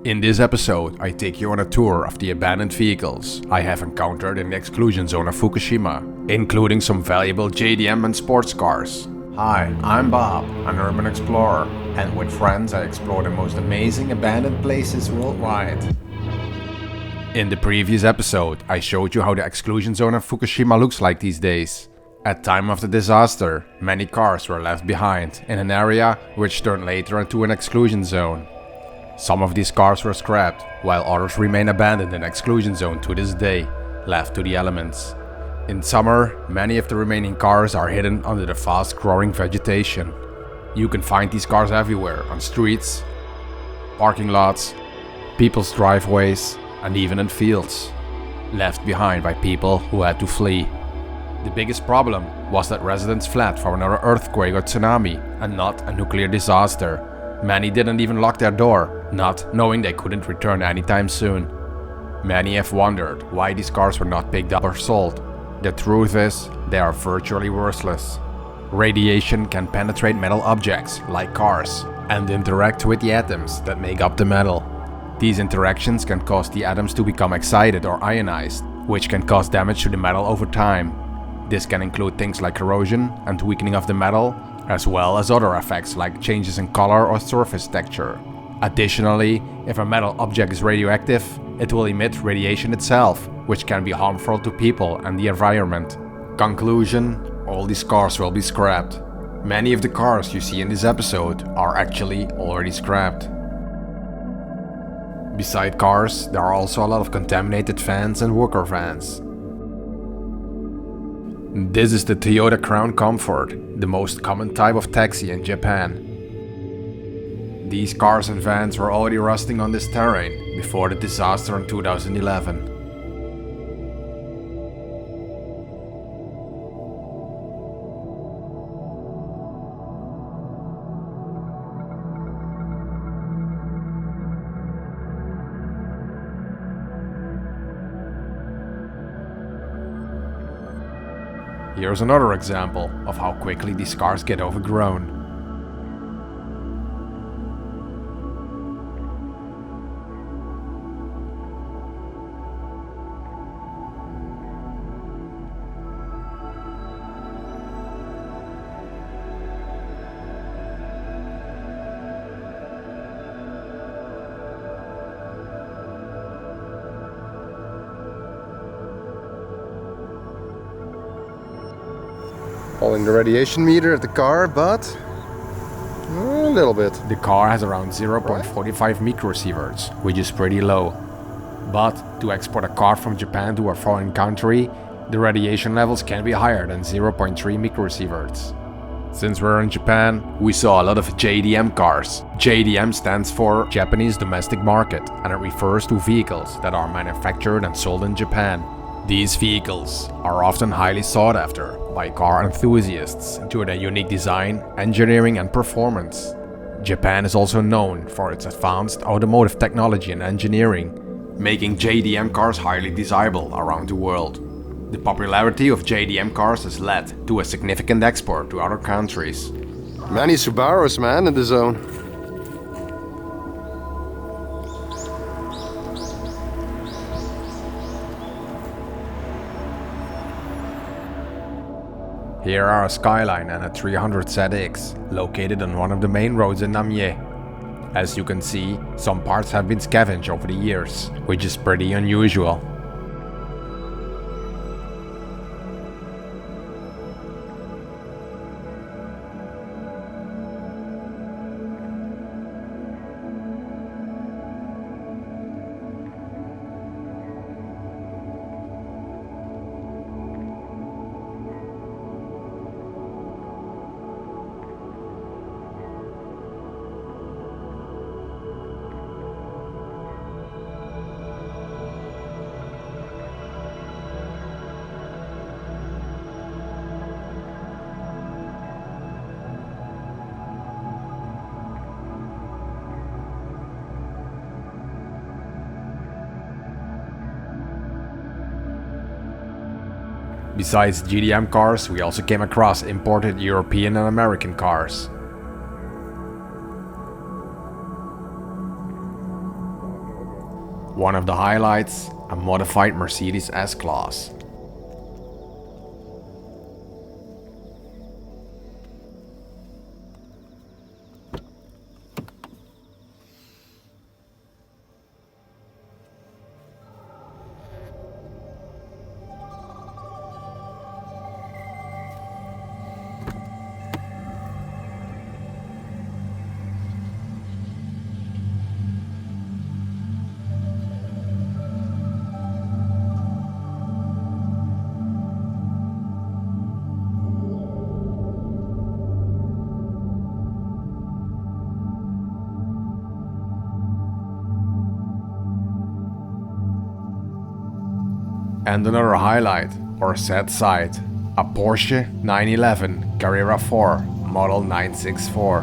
In this episode, I take you on a tour of the abandoned vehicles I have encountered in the exclusion zone of Fukushima, including some valuable JDM and sports cars. Hi, I'm Bob, an urban explorer, and with friends I explore the most amazing abandoned places worldwide. In the previous episode, I showed you how the exclusion zone of Fukushima looks like these days. At time of the disaster, many cars were left behind in an area which turned later into an exclusion zone. Some of these cars were scrapped, while others remain abandoned in exclusion zone to this day, left to the elements. In summer, many of the remaining cars are hidden under the fast-growing vegetation. You can find these cars everywhere, on streets, parking lots, people's driveways, and even in fields, left behind by people who had to flee. The biggest problem was that residents fled for another earthquake or tsunami, and not a nuclear disaster. Many didn't even lock their door, not knowing they couldn't return anytime soon. Many have wondered why these cars were not picked up or sold. The truth is, they are virtually worthless. Radiation can penetrate metal objects, like cars, and interact with the atoms that make up the metal. These interactions can cause the atoms to become excited or ionized, which can cause damage to the metal over time. This can include things like corrosion and weakening of the metal, as well as other effects like changes in color or surface texture. Additionally, if a metal object is radioactive, it will emit radiation itself, which can be harmful to people and the environment. Conclusion: all these cars will be scrapped. Many of the cars you see in this episode are actually already scrapped. Beside cars, there are also a lot of contaminated vans and worker vans. This is the Toyota Crown Comfort, the most common type of taxi in Japan. These cars and vans were already rusting on this terrain before the disaster in 2011. Here's another example of how quickly these cars get overgrown. Holding the radiation meter at the car, but a little bit. The car has around 0.45 microsieverts, which is pretty low. But to export a car from Japan to a foreign country, the radiation levels can be higher than 0.3 microsieverts. Since we're in Japan, we saw a lot of JDM cars. JDM stands for Japanese Domestic Market, and it refers to vehicles that are manufactured and sold in Japan. These vehicles are often highly sought after by car enthusiasts due to their unique design, engineering and performance. Japan is also known for its advanced automotive technology and engineering, making JDM cars highly desirable around the world. The popularity of JDM cars has led to a significant export to other countries. Many Subarus, man, in the zone. Here are a Skyline and a 300ZX, located on one of the main roads in Namie. As you can see, some parts have been scavenged over the years, which is pretty unusual. Besides GDM cars, we also came across imported European and American cars. One of the highlights, a modified Mercedes S-Class. And another highlight, or sad side, a Porsche 911 Carrera 4 model 964.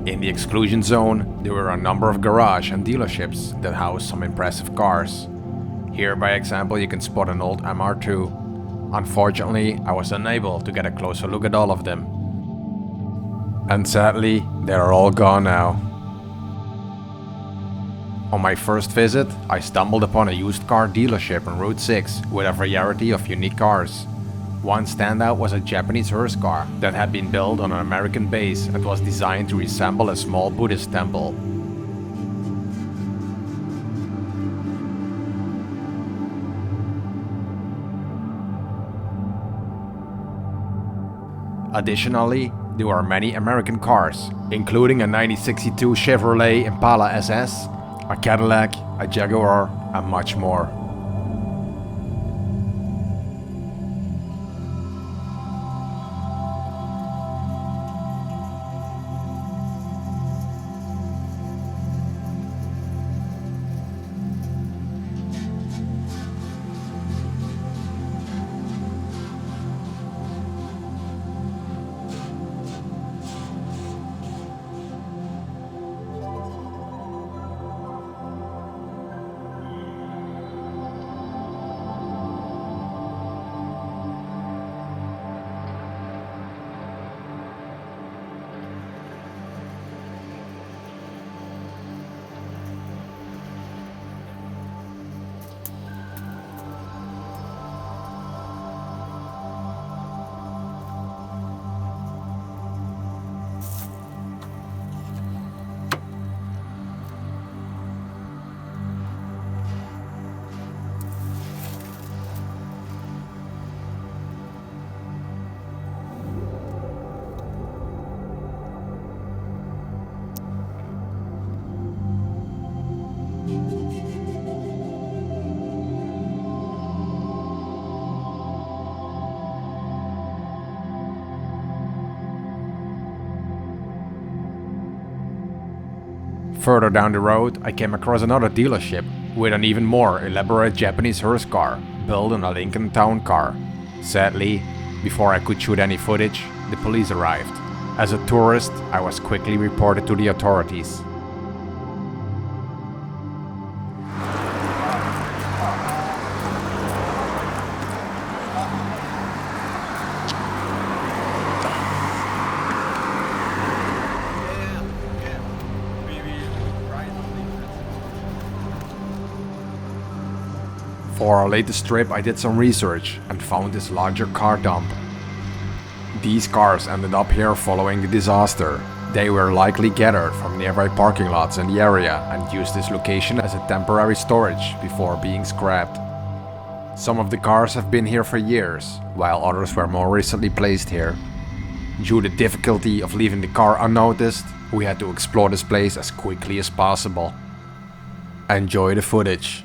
In the exclusion zone, there were a number of garage and dealerships that housed some impressive cars. Here, by example, you can spot an old MR2. Unfortunately, I was unable to get a closer look at all of them. And sadly, they are all gone now. On my first visit, I stumbled upon a used car dealership on Route 6 with a variety of unique cars. One standout was a Japanese hearse car that had been built on an American base and was designed to resemble a small Buddhist temple. Additionally, there were many American cars, including a 1962 Chevrolet Impala SS, a Cadillac, a Jaguar, and much more. Further down the road, I came across another dealership with an even more elaborate Japanese hearse car built on a Lincoln Town car. Sadly, before I could shoot any footage, the police arrived. As a tourist, I was quickly reported to the authorities. For our latest trip, I did some research and found this larger car dump. These cars ended up here following the disaster. They were likely gathered from nearby parking lots in the area and used this location as a temporary storage before being scrapped. Some of the cars have been here for years, while others were more recently placed here. Due to the difficulty of leaving the car unnoticed, we had to explore this place as quickly as possible. Enjoy the footage.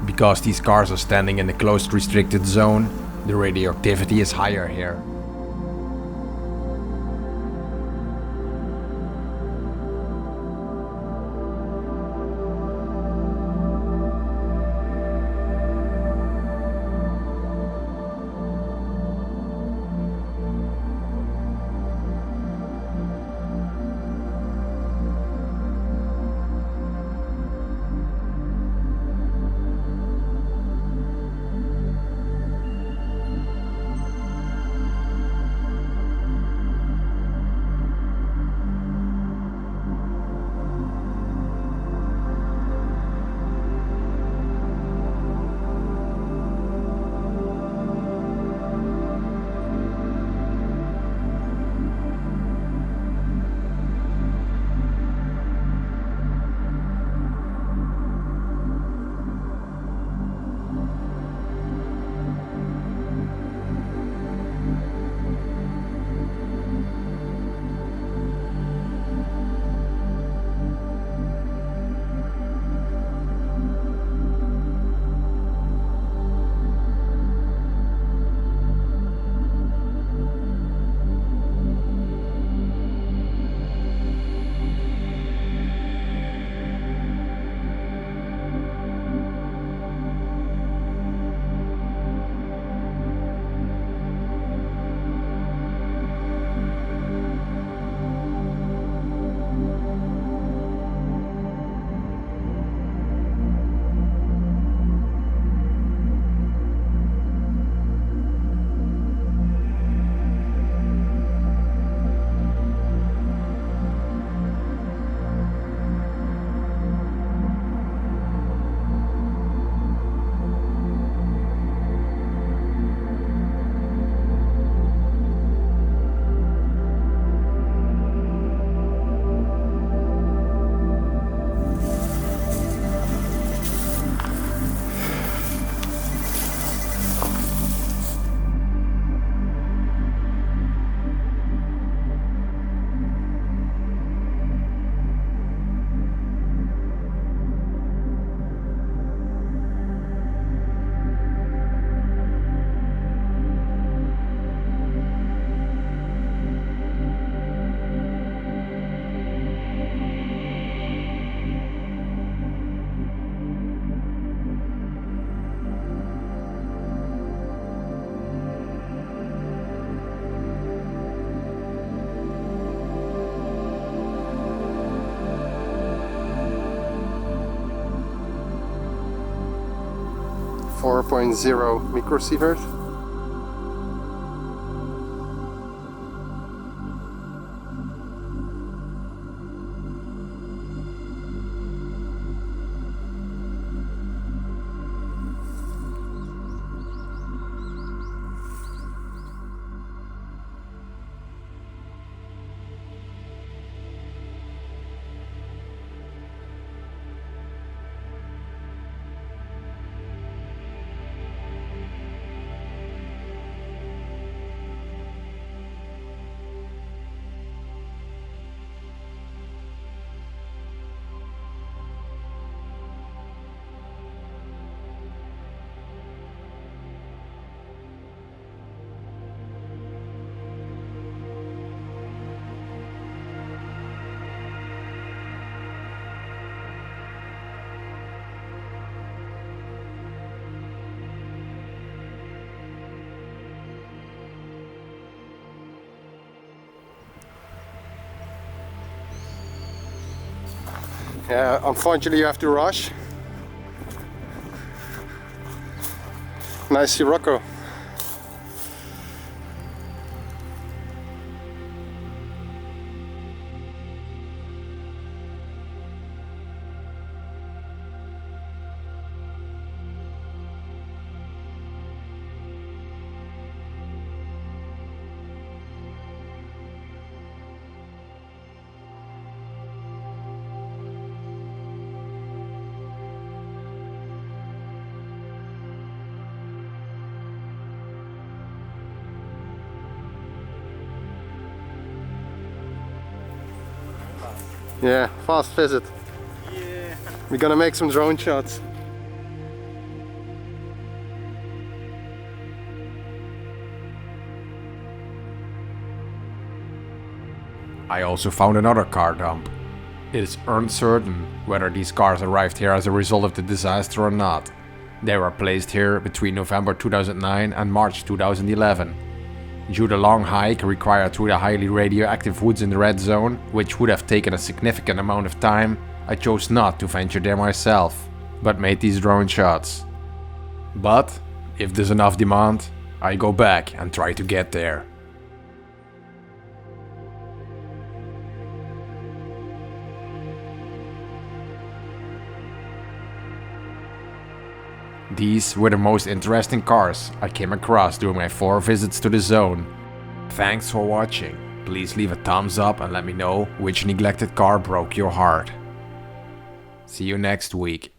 Because these cars are standing in a closed restricted zone, the radioactivity is higher here. Microsieverts. Yeah, unfortunately you have to rush. Nice Sirocco. Yeah, fast visit. Yeah. We're gonna make some drone shots. I also found another car dump. It is uncertain whether these cars arrived here as a result of the disaster or not. They were placed here between November 2009 and March 2011. Due to the long hike required through the highly radioactive woods in the red zone, which would have taken a significant amount of time, I chose not to venture there myself, but made these drone shots. But, if there's enough demand, I go back and try to get there. These were the most interesting cars I came across during my 4 visits to the zone. Thanks for watching. Please leave a thumbs up and let me know which neglected car broke your heart. See you next week.